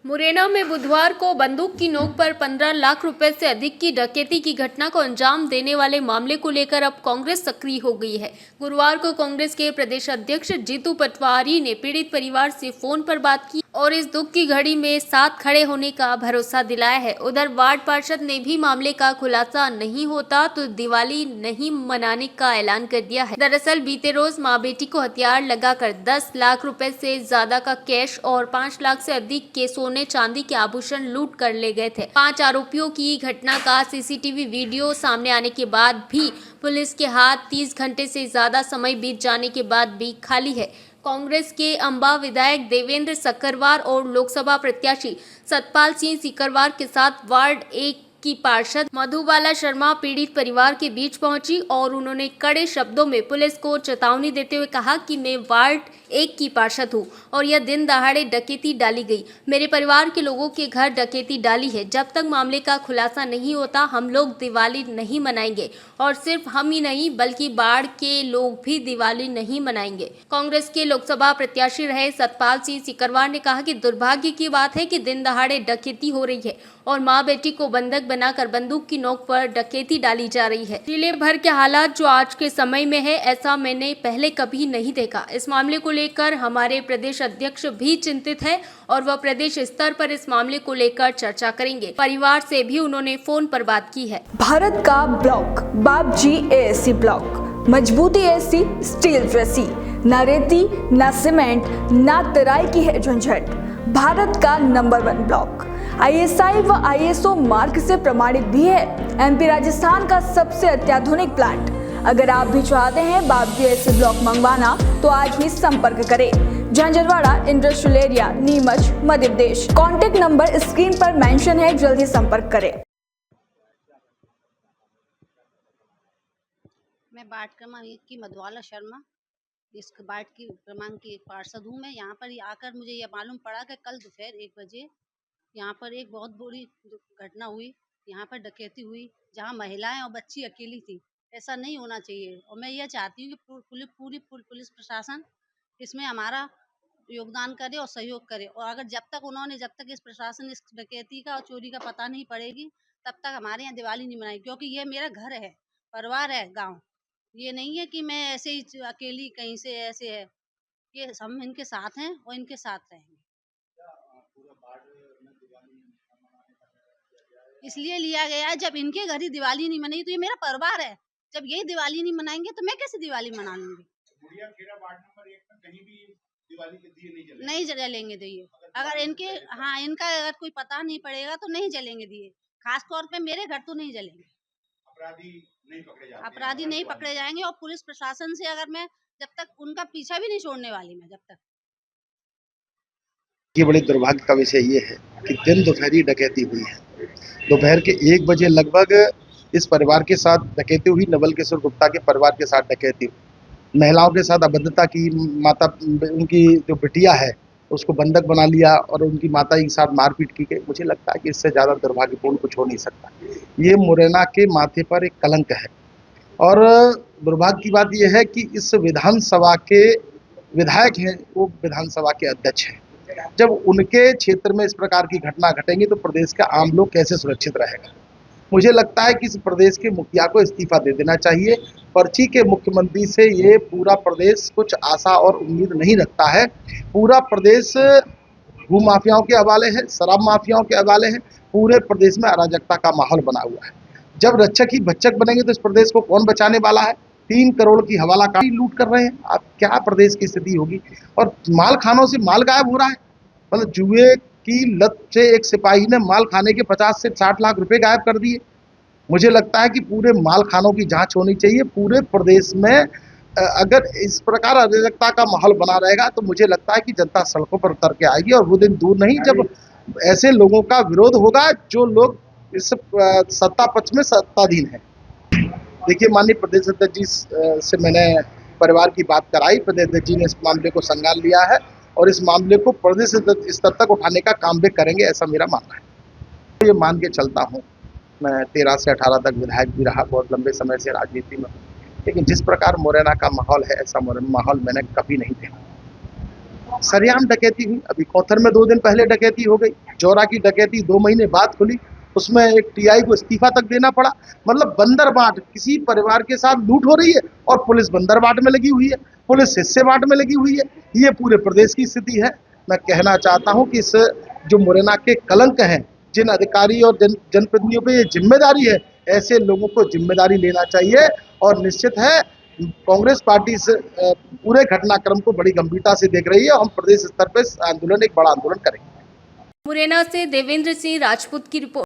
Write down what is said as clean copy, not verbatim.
मुरैना में बुधवार को बंदूक की नोक पर 15 लाख रुपए से अधिक की डकैती की घटना को अंजाम देने वाले मामले को लेकर अब कांग्रेस सक्रिय हो गई है। गुरुवार को कांग्रेस के प्रदेश अध्यक्ष जीतू पटवारी ने पीड़ित परिवार से फोन पर बात की और इस दुख की घड़ी में साथ खड़े होने का भरोसा दिलाया है। उधर वार्ड पार्षद ने भी मामले का खुलासा नहीं होता तो दिवाली नहीं मनाने का ऐलान कर दिया है। दरअसल बीते रोज मां बेटी को हथियार लगाकर 10 लाख रुपए से ज्यादा का कैश और 5 लाख से अधिक के सोने चांदी के आभूषण लूट कर ले गए थे। 5 आरोपियों की घटना का सीसीटीवी वीडियो सामने आने के बाद भी पुलिस के हाथ 30 घंटे से ज्यादा समय बीत जाने के बाद भी खाली है। कांग्रेस के अंबा विधायक देवेंद्र सक्करवार और लोकसभा प्रत्याशी सतपाल सिंह सिकरवार के साथ वार्ड 1 की पार्षद मधुबाला शर्मा पीड़ित परिवार के बीच पहुंची और उन्होंने कड़े शब्दों में पुलिस को चेतावनी देते हुए कहा कि मैं वार्ड 1 की पार्षद हूं और यह दिन दहाड़े डकैती डाली गई। मेरे परिवार के लोगों के घर डकैती डाली है। जब तक मामले का खुलासा नहीं होता हम लोग दिवाली नहीं मनाएंगे और सिर्फ हम ही नहीं बल्कि बाढ़ के लोग भी दिवाली नहीं मनाएंगे। कांग्रेस के लोकसभा प्रत्याशी रहे सतपाल सिंह सिकरवार ने कहा कि दुर्भाग्य की बात है कि दिन दहाड़े डकैती हो रही है और मां बेटी को बंधक बनाकर बंदूक की नोक पर डकैती डाली जा रही है। जिले भर के हालात जो आज के समय में है ऐसा मैंने पहले कभी नहीं देखा। इस मामले को लेकर हमारे प्रदेश अध्यक्ष भी चिंतित है और वह प्रदेश स्तर पर इस मामले को लेकर चर्चा करेंगे। परिवार से भी उन्होंने फोन पर बात की है। भारत का ब्लॉक बापजी एएससी ब्लॉक, मजबूती एसी स्टील जैसी, न रेती न सीमेंट न तराई की है झंझट। भारत का नंबर 1 ब्लॉक ISI व ISO मार्क से प्रमाणित भी है। MP राजस्थान का सबसे अत्याधुनिक प्लांट। अगर आप भी चाहते हैं बापजी एएससी ब्लॉक मंगवाना तो आज ही संपर्क करें। Jhanjharwada industrial area, Neemuch, Madhya Pradesh. Contact number screen पर मेंशन है, जल्दी संपर्क करें। मैं वार्ड क्रमांक 1 की मधुबाला शर्मा, इस वार्ड की क्रमांक की एक पार्षद हूँ। मैं यहाँ पर आकर मुझे यह मालूम पड़ा कि कल दोपहर 1 बजे यहाँ पर एक बहुत बुरी घटना हुई। यहाँ पर डकैती हुई जहाँ महिलाएं और बच्ची अकेली थी। ऐसा नहीं होना चाहिए और मैं यह चाहती हूँ कि पूरी पुलिस प्रशासन इसमें हमारा योगदान करे और सहयोग करे। और अगर जब तक इस प्रशासन इस डकैती का और चोरी का पता नहीं पड़ेगी तब तक हमारे यहाँ दिवाली नहीं मनाएगी, क्योंकि ये मेरा घर है, परिवार है, गाँव। ये नहीं है कि मैं ऐसे ही अकेली कहीं से ऐसे है। ये हम इनके साथ हैं और इनके साथ रहेंगे। इसलिए लिया गया है, जब इनके घर ही दिवाली नहीं मनाई तो ये मेरा परिवार है। जब यही दिवाली नहीं मनाएंगे तो मैं कैसे दिवाली मना लूंगी। नहीं जलेंगे दिए। अगर इनका अगर कोई पता नहीं पड़ेगा तो नहीं जलेंगे दिए। खास तौर पे मेरे घर तो नहीं जलेंगे। अपराधी नहीं पकड़े जाएंगे और पुलिस प्रशासन से अगर मैं जब तक उनका पीछा भी नहीं छोड़ने वाली मैं जब तक। ये बड़े दुर्भाग्य का विषय ये है कि दिन दोपहरी डकैती हुई है। दोपहर के 1 बजे लगभग इस परिवार के साथ डकैती हुई। नवल किशोर गुप्ता के परिवार के साथ डकैती हुई। महिलाओं के साथ अभद्रता की। उनकी जो बिटिया है उसको बंधक बना लिया और उनकी माता के साथ मारपीट की गई। मुझे लगता है कि इससे ज़्यादा दुर्भाग्यपूर्ण कुछ हो नहीं सकता। ये मुरैना के माथे पर एक कलंक है और दुर्भाग्य की बात यह है कि इस विधानसभा के विधायक हैं, वो विधानसभा के अध्यक्ष हैं। जब उनके क्षेत्र में इस प्रकार की घटना घटेंगी तो प्रदेश का आम लोग कैसे सुरक्षित रहेगा। मुझे लगता है कि इस प्रदेश के मुखिया को इस्तीफा दे देना चाहिए। पर्ची के मुख्यमंत्री से ये पूरा प्रदेश कुछ आशा और उम्मीद नहीं रखता है। पूरा प्रदेश भू माफियाओं के हवाले है, शराब माफियाओं के हवाले है। पूरे प्रदेश में अराजकता का माहौल बना हुआ है। जब रक्षक ही भक्षक बनेंगे तो इस प्रदेश को कौन बचाने वाला है। 3 करोड़ की हवाला काटी लूट कर रहे हैं। अब क्या प्रदेश की स्थिति होगी। और माल खानों से माल गायब हो रहा है। मतलब जुए की लत से एक सिपाही ने माल खाने के 50 से 60 लाख रुपए गायब कर दिए। मुझे लगता है कि पूरे माल खानों की जांच होनी चाहिए। पूरे प्रदेश में अगर इस प्रकार अराजकता का माहौल बना रहेगा तो मुझे लगता है कि जनता सड़कों पर उतर के आएगी और वो दिन दूर नहीं जब ऐसे लोगों का विरोध होगा जो लोग इस सत्ता पक्ष में सत्ताधीन है। देखिए, माननीय प्रदेश अध्यक्ष जी से मैंने परिवार की बात कराई। प्रदेश अध्यक्ष जी ने इस मामले को संज्ञान लिया है और इस मामले को प्रदेश स्तर तक उठाने का काम भी करेंगे, ऐसा मेरा मानना है। ये मान के चलता हूँ, मैं 13 से 18 तक विधायक भी रहा, बहुत लंबे समय से राजनीति में, लेकिन जिस प्रकार मुरैना का माहौल है ऐसा माहौल मैंने कभी नहीं देखा। सरेआम डकैती हुई। अभी कौथर में 2 दिन पहले डकैती हो गई। चौरा की डकैती 2 महीने बाद खुली, उसमें एक टीआई को इस्तीफा तक देना पड़ा। मतलब बंदर बाट, किसी परिवार के साथ लूट हो रही है और पुलिस बंदर बाट में लगी हुई है, पुलिस हिस्से बाट में लगी हुई है। ये पूरे प्रदेश की स्थिति है। मैं कहना चाहता हूं कि इस जो मुरैना के कलंक हैं, जिन अधिकारी और जनप्रतिनिधियों पे ये जिम्मेदारी है, ऐसे लोगों को जिम्मेदारी लेना चाहिए। और निश्चित है कांग्रेस पार्टी इस पूरे घटनाक्रम को बड़ी गंभीरता से देख रही है और हम प्रदेश स्तर पर आंदोलन, एक बड़ा आंदोलन करेंगे। मुरैना से देवेंद्र सिंह राजपूत की रिपोर्ट।